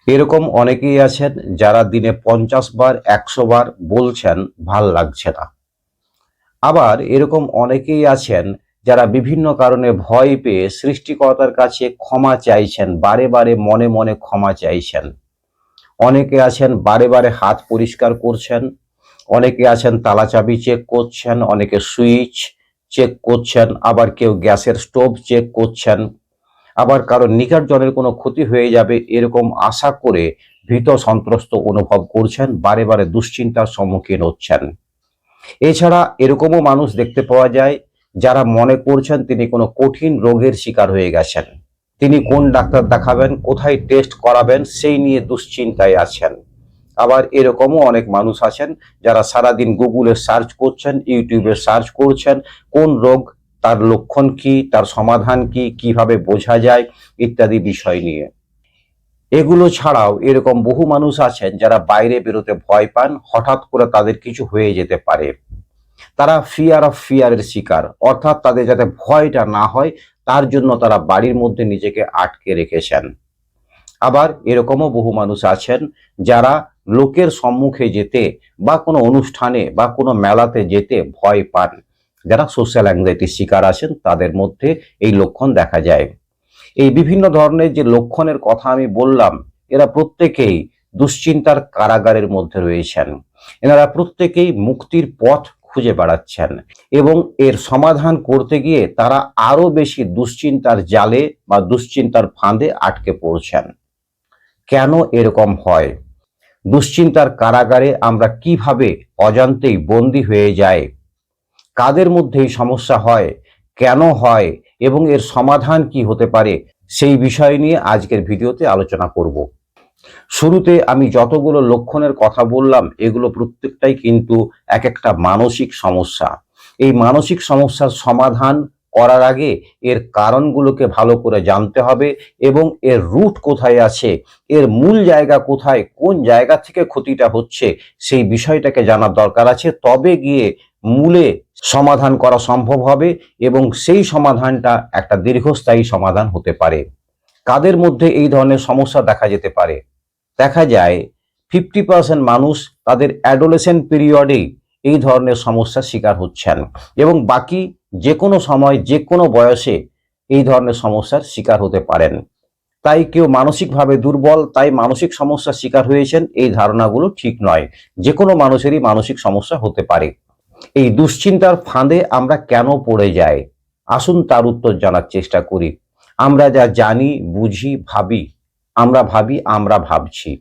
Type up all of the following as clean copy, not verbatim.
এরকম অনেকেই আছেন যারা দিনে 50 বার 100 বার বলছেন ভাল লাগছে না। আবার এরকম অনেকেই আছেন যারা বিভিন্ন কারণে ভয় পেয়ে সৃষ্টিকর্তার কাছে ক্ষমা চাইছেন, বারে বারে মনে মনে ক্ষমা চাইছেন। অনেকে আছেন বারে বারে হাত পরিষ্কার করছেন, অনেকে আছেন তালা চাবি চেক করছেন, অনেকে সুইচ চেক করছেন, আবার কেউ গ্যাসের স্টোভ চেক করছেন, আবার কারো নিকট জনের কোনো ক্ষতি হয়ে যাবে এরকম আশা করে ভীত সন্ত্রস্ত অনুভব করছেন, বারে বারে দুশ্চিন্তার সম্মুখীন হচ্ছেন। এছাড়া এরকমও মানুষ দেখতে পাওয়া যায় যারা মনে করছেন তিনি কোনো কঠিন রোগের শিকার হয়ে গেছেন। তিনি কোন ডাক্তার দেখাবেন, কোথায় টেস্ট করাবেন সেই নিয়ে দুশ্চিন্তায় আছেন। আবার এরকমও অনেক মানুষ আছেন যারা সারাদিন গুগলে সার্চ করছেন, ইউটিউবে সার্চ করছেন কোন রোগ, তার লক্ষণ কি, তার সমাধান কি, কিভাবে বোঝা যায় ইত্যাদি বিষয় নিয়ে। এগুলো ছাড়াও এরকম বহু মানুষ আছেন যারা বাইরে বেরোতে ভয় পান, হঠাৎ করে তাদের কিছু হয়ে যেতে পারে। তারা ফিয়ারের শিকার, অর্থাৎ তাদের যাতে ভয়টা না হয় তার জন্য তারা বাড়ির মধ্যে নিজেকে আটকে রেখেছেন। আবার এরকমও বহু মানুষ আছেন যারা লোকের সম্মুখে যেতে বা কোনো অনুষ্ঠানে বা কোনো মেলাতে যেতে ভয় পান। যারা সোশ্যাল অ্যাংজাইটির শিকার আছেন তাদের মধ্যে এই লক্ষণ দেখা যায়। এই বিভিন্ন ধরনের যে লক্ষণের কথা আমি বললাম, এরা প্রত্যেকেই দুশ্চিন্তার কারাগারের মধ্যে রয়েছেন। এনারা প্রত্যেকেই মুক্তির পথ খুঁজে বেড়াচ্ছেন এবং এর সমাধান করতে গিয়ে তারা আরো বেশি দুশ্চিন্তার জালে বা দুশ্চিন্তার ফাঁদে আটকে পড়ছেন। কেন এরকম হয়? দুশ্চিন্তার কারাগারে আমরা কিভাবে অজান্তেই বন্দী হয়ে যাই? কাদের মধ্যে এই সমস্যা হয়, কেন হয় এবং এর সমাধান কি হতে পারে সেই বিষয় নিয়ে আজকের ভিডিওতে আলোচনা করব। শুরুতে আমি যতগুলো লক্ষণের কথা বললাম এগুলো প্রত্যেকটাই কিন্তু এক একটা মানসিক সমস্যা। এই মানসিক সমস্যার সমাধান করার আগে এর কারণগুলোকে ভালো করে জানতে হবে এবং এর রুট কোথায় আছে, এর মূল জায়গা কোথায়, কোন জায়গা থেকে ক্ষতিটা হচ্ছে সেই বিষয়টাকে জানার দরকার আছে। তবে গিয়ে মূলে সমাধান করা সম্ভব হবে এবং সেই সমাধানটা একটা দীর্ঘস্থায়ী সমাধান হতে পারে। কাদের মধ্যে এই ধরনের সমস্যা দেখা যেতে পারে? দেখা যায় 50% মানুষ তাদের অ্যাডোলেসেন্ট পিরিয়ডেই এই ধরনের সমস্যার শিকার হচ্ছেন এবং বাকি যে কোনো সময় যে কোনো বয়সে এই ধরনের সমস্যার শিকার হতে পারেন। তাই কেউ মানসিকভাবে দুর্বল তাই মানসিক সমস্যার শিকার হয়েছেন এই ধারণাগুলো ঠিক নয়। যে কোনো মানুষেরই মানসিক সমস্যা হতে পারে। এই দুশ্চিন্তার ফাঁদে আমরা কেন পড়ে যাই, আসুন তার উত্তর জানার চেষ্টা করি। আমরা যা জানি, বুঝি, ভাবি, আমরা ভাবি আমরা ভাবছি,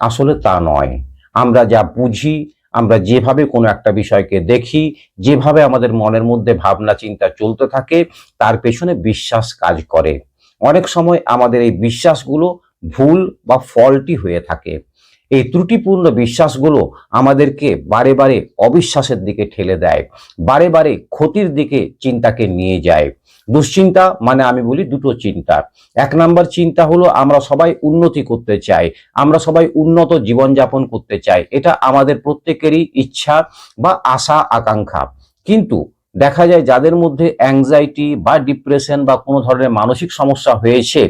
আসলে তা নয়। আমরা যা বুঝি, আমরা যেভাবে কোনো একটা বিষয়কে দেখি, যেভাবে আমাদের মনের মধ্যে ভাবনা চিন্তা চলতে থাকে তার পেছনে বিশ্বাস কাজ করে। অনেক সময় আমাদের এই বিশ্বাসগুলো ভুল বা ফল্টি হয়ে থাকে। এই ত্রুটিপূর্ণ বিশ্বাসগুলো আমাদেরকে বারে বারে অবিশ্বাসের দিকে ঠেলে দেয়, বারে বারে ক্ষতির দিকে চিন্তাকে নিয়ে যায়। দুশ্চিন্তা মানে আমি বলি দুটো চিন্তা। এক নাম্বার চিন্তা হলো আমরা সবাই উন্নতি করতে চাই, আমরা সবাই উন্নত জীবনযাপন করতে চাই, এটা আমাদের প্রত্যেকেরই ইচ্ছা বা আশা আকাঙ্ক্ষা। কিন্তু দেখা যায় যাদের মধ্যে অ্যাংজাইটি বা ডিপ্রেশন বা কোনো ধরনের মানসিক সমস্যা হয়েছে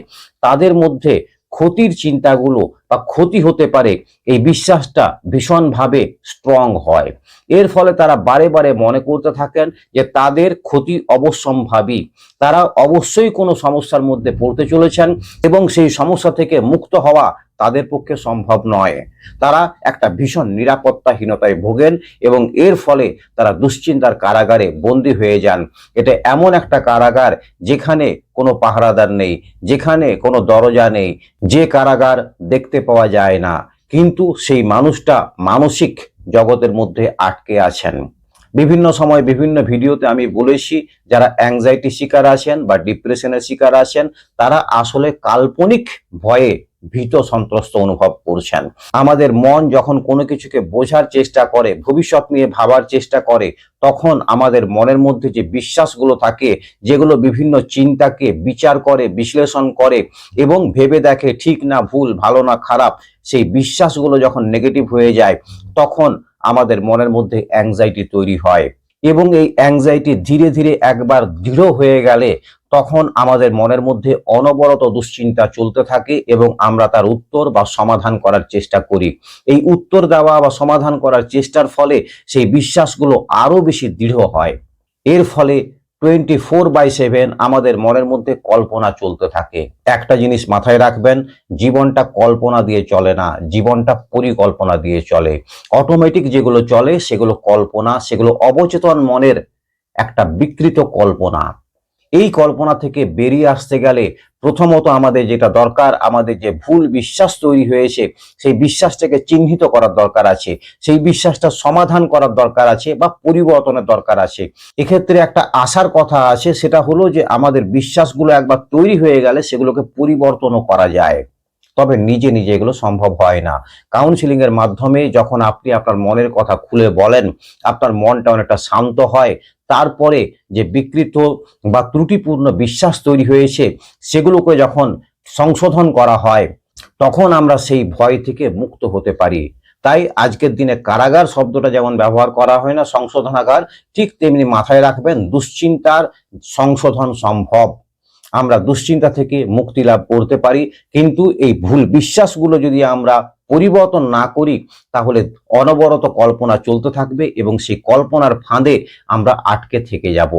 তাদের মধ্যে ক্ষতির চিন্তাগুলো বা ক্ষতি হতে পারে এই বিশ্বাসটা ভীষণভাবে স্ট্রং হয়। এর ফলে তারা বারে বারে মনে করতে থাকেন যে তাদের ক্ষতি অবশ্যম্ভাবী, তারা অবশ্যই কোনো সমস্যার মধ্যে পড়তে চলেছেন এবং সেই সমস্যা থেকে মুক্ত হওয়া তাদের পক্ষে সম্ভব নয়। তারা একটা ভীষণ নিরাপত্তাহীনতায় ভোগেন এবং এর ফলে তারা দুশ্চিন্তার কারাগারে বন্দী হয়ে যান। এটা এমন একটা কারাগার যেখানে কোনো পাহারাদার নেই, যেখানে কোনো দরজা নেই, যে কারাগার দেখতে পাওয়া যায় না, কিন্তু সেই মানুষটা মানসিক জগতের মধ্যে আটকে আছেন। বিভিন্ন সময় বিভিন্ন ভিডিওতে আমি বলেছি যারা অ্যাংজাইটি শিকার আছেন বা ডিপ্রেশনের শিকার আছেন তারা আসলে কাল্পনিক ভয়ে ভীত সন্ত্রস্ত অনুভব করছেন। আমাদের মন যখন কোনো কিছুকে বোঝার চেষ্টা করে, ভবিষ্যৎ নিয়ে ভাবার চেষ্টা করে, তখন আমাদের মনের মধ্যে যে বিশ্বাসগুলো থাকে যেগুলো বিভিন্ন চিন্তাকে বিচার করে, বিশ্লেষণ করে এবং ভেবে দেখে ঠিক না ভুল, ভালো না খারাপ, সেই বিশ্বাসগুলো যখন নেগেটিভ হয়ে যায় তখন আমাদের মনের মধ্যে অ্যাংজাইটি তৈরি হয়। এবং এই অ্যাংজাইটি ধীরে ধীরে একবার দৃঢ় হয়ে গেলে তখন আমাদের মনের মধ্যে অনবরত দুশ্চিন্তা চলতে থাকে এবং আমরা তার উত্তর বা সমাধান করার চেষ্টা করি। এই উত্তর দেওয়া বা সমাধান করার চেষ্টার ফলে সেই বিশ্বাসগুলো আরো বেশি দৃঢ় হয়। এর ফলে 24/7 আমাদের মনের মধ্যে কল্পনা চলতে থাকে। একটা জিনিস মাথায় রাখবেন, জীবনটা কল্পনা দিয়ে চলে না, জীবনটা পরিকল্পনা দিয়ে চলে। অটোমেটিক যেগুলো চলে সেগুলো কল্পনা, সেগুলো অবচেতন মনের একটা বিকৃত কল্পনা। এই কল্পনা থেকে বেরিয়ে আসতে গেলে প্রথমত আমাদের যেটা দরকার, আমাদের যে ভুল বিশ্বাস তৈরি হয়েছে সেই বিশ্বাসটাকে চিহ্নিত করার দরকার আছে, সেই বিশ্বাসটা সমাধান করার দরকার আছে বা পরিবর্তনের দরকার আছে। এক্ষেত্রে একটা আশার কথা আছে, সেটা হলো যে আমাদের বিশ্বাসগুলো একবার তৈরি হয়ে গেলে সেগুলোকে পরিবর্তনও করা যায়। তবে নিজে নিজে এগুলো সম্ভব হয় না। কাউন্সিলিং এর মাধ্যমে যখন আপনি আপনার মনের কথা খুলে বলেন, আপনার মনটা অনেকটা শান্ত হয়। তারপরে যে বিকৃত বা ত্রুটিপূর্ণ বিশ্বাস তৈরি হয়েছে সেগুলোকে যখন সংশোধন করা হয় তখন আমরা সেই ভয় থেকে মুক্ত হতে পারি। তাই আজকের দিনে কারাগার শব্দটা যেমন ব্যবহার করা হয় না, সংশোধনাগার, ঠিক তেমনি মাথায় রাখবেন দুশ্চিন্তার সংশোধন সম্ভব। আমরা দুশ্চিন্তা থেকে মুক্তি লাভ করতে পারি, কিন্তু এই ভুল বিশ্বাসগুলো যদি আমরা পরিবর্তন না করি তাহলে অনবরত কল্পনা চলতে থাকবে এবং সেই কল্পনার ফাঁদে আমরা আটকে থেকে যাব।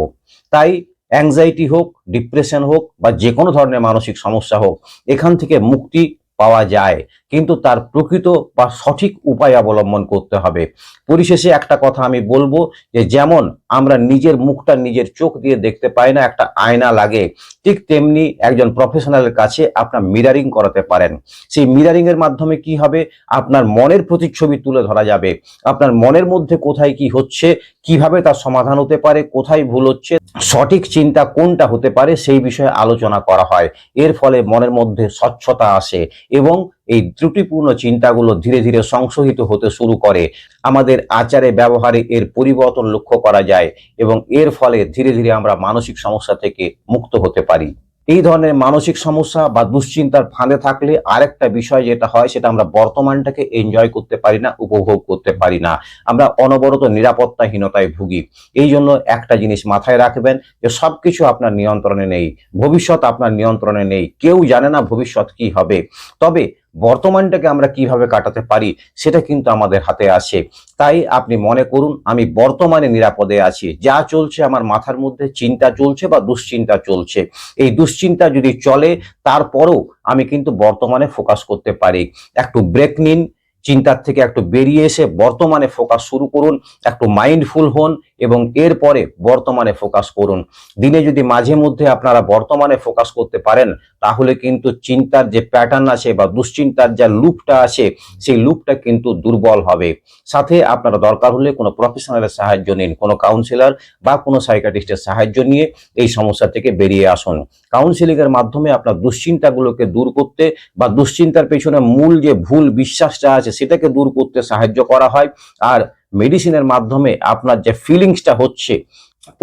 তাই অ্যাংজাইটি হোক, ডিপ্রেশন হোক বা যে কোনো ধরনের মানসিক সমস্যা হোক, এখান থেকে মুক্তি পাওয়া যায়, কিন্তু তার প্রকৃত বা সঠিক উপায় অবলম্বন করতে হবে। পরিশেষে একটা কথা আমি বলবো যে যেমন আমরা নিজের মুখটা নিজের চোখ দিয়ে দেখতে পাই না, একটা আয়না লাগে, ঠিক তেমনি একজন প্রফেশনালের কাছে আপনার মিরারিং করাতে পারেন। সেই মিরারিং এর মাধ্যমে কি হবে, আপনার মনের প্রতিচ্ছবি তুলে ধরা যাবে। আপনার মনের মধ্যে কোথায় কি হচ্ছে, কিভাবে তার সমাধান হতে পারে, কোথায় ভুল হচ্ছে, সঠিক চিন্তা কোনটা হতে পারে সেই বিষয়ে আলোচনা করা হয়। এর ফলে মনের মধ্যে স্বচ্ছতা আসে এবং এই ত্রুটিপূর্ণ চিন্তাগুলো ধীরে ধীরে সংশোধিত হতে শুরু করে। আমাদের আচারে ব্যবহারে এর পরিবর্তন লক্ষ্য করা যায় এবং এর ফলে ধীরে ধীরে আমরা মানসিক সমস্যা থেকে মুক্ত হতে পারি। এই ধরনের মানসিক সমস্যা বা দুশ্চিন্তার ফাঁদে থাকলে আরেকটা বিষয় যেটা হয়, সেটা আমরা বর্তমানটাকে এনজয় করতে পারি না, উপভোগ করতে পারি না। আমরা অনবরত নিরাপত্তাহীনতায় ভুগি। এই জন্য একটা জিনিস মাথায় রাখবেন যে সবকিছু আপনার নিয়ন্ত্রণে নেই, ভবিষ্যৎ আপনার নিয়ন্ত্রণে নেই, কেউ জানে না ভবিষ্যৎ কি হবে। তবে বর্তমানটাকে আমরা কিভাবে কাটাতে পারি সেটা কিন্তু আমাদের হাতে আছে। তাই আপনি মনে করুন আমি বর্তমানে নিরাপদে আছি, যা চলছে আমার মাথার মধ্যে চিন্তা চলছে বা দুশ্চিন্তা চলছে, এই দুশ্চিন্তা যদি চলে তারপরেও আমি কিন্তু বর্তমানে ফোকাস করতে পারি। একটু ব্রেক নিন, চিন্তার থেকে একটু বেরিয়ে এসে বর্তমানে ফোকাস শুরু করুন, একটু মাইন্ডফুল হন এবং এরপরে বর্তমানে ফোকাস করুন। দিনে যদি মাঝে মধ্যে আপনারা বর্তমানে ফোকাস করতে পারেন তাহলে কিন্তু চিন্তার যে প্যাটার্ন আছে বা দুশ্চিন্তার যা লুপটা আছে সেই লুপটা কিন্তু দুর্বল হবে। সাথে আপনারা দরকার হলে কোনো প্রফেশনালের সাহায্য নিন, কোনো কাউন্সিলর বা কোনো সাইকিয়াট্রিস্টের সাহায্য নিয়ে এই সমস্যা থেকে বেরিয়ে আসুন। কাউন্সিলিং এর মাধ্যমে আপনার দুশ্চিন্তাগুলোকে দূর করতে বা দুশ্চিন্তার পেছনে মূল যে ভুল বিশ্বাসটা আছে সেটাকে দূর করতে সাহায্য করা হয়। আর মেডিসিনের মাধ্যমে আপনার যে ফিলিংসটা হচ্ছে,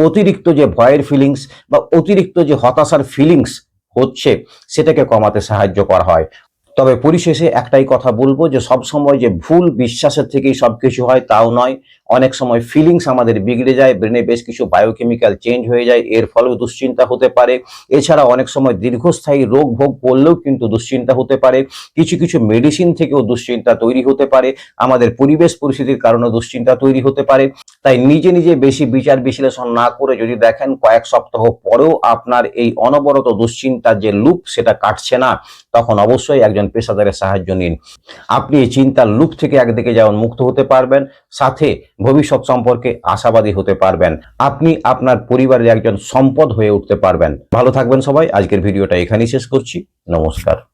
অতিরিক্ত যে ভয়ের ফিলিংস বা অতিরিক্ত যে হতাশার ফিলিংস হচ্ছে, সেটাকে কমাতে সাহায্য করা হয়। তবে পরিশেষে একটাই কথা বলবো যে সব সময় যে ভুল বিশ্বাসের থেকেই সবকিছু হয় তাও নয়। অনেক সময় ফিলিংস আমাদের বিগড়ে যায়, ব্রেনে বেশ কিছু বায়োকেমিক্যাল চেঞ্জ হয়ে যায়, এর ফলেও দুশ্চিন্তা হতে পারে। এছাড়া অনেক সময় দীর্ঘস্থায়ী রোগ ভোগ করলেও কিন্তু দুশ্চিন্তা হতে পারে। কিছু কিছু মেডিসিন থেকেও দুশ্চিন্তা তৈরি হতে পারে, আমাদের পরিবেশ পরিস্থিতির কারণে দুশ্চিন্তা তৈরি হতে পারে। তাই নিজে নিজে বেশি বিচার বিশ্লেষণ না করে যদি দেখেন কয়েক সপ্তাহ পরেও আপনার এই অনবরত দুশ্চিন্তার যে লুপ সেটা কাটছে না, তখন অবশ্যই একজন পেশাদারের সাহায্য নিন। আপনি এই চিন্তার লুপ থেকে একদিকে যেমন মুক্ত হতে পারবেন, সাথে ভবিষ্যৎ সম্পর্কে আশাবাদী হতে পারবেন। আপনি আপনার পরিবারের একজন সম্পদ হয়ে উঠতে পারবেন। ভালো থাকবেন সবাই। আজকের ভিডিওটা এখানেই শেষ করছি। নমস্কার।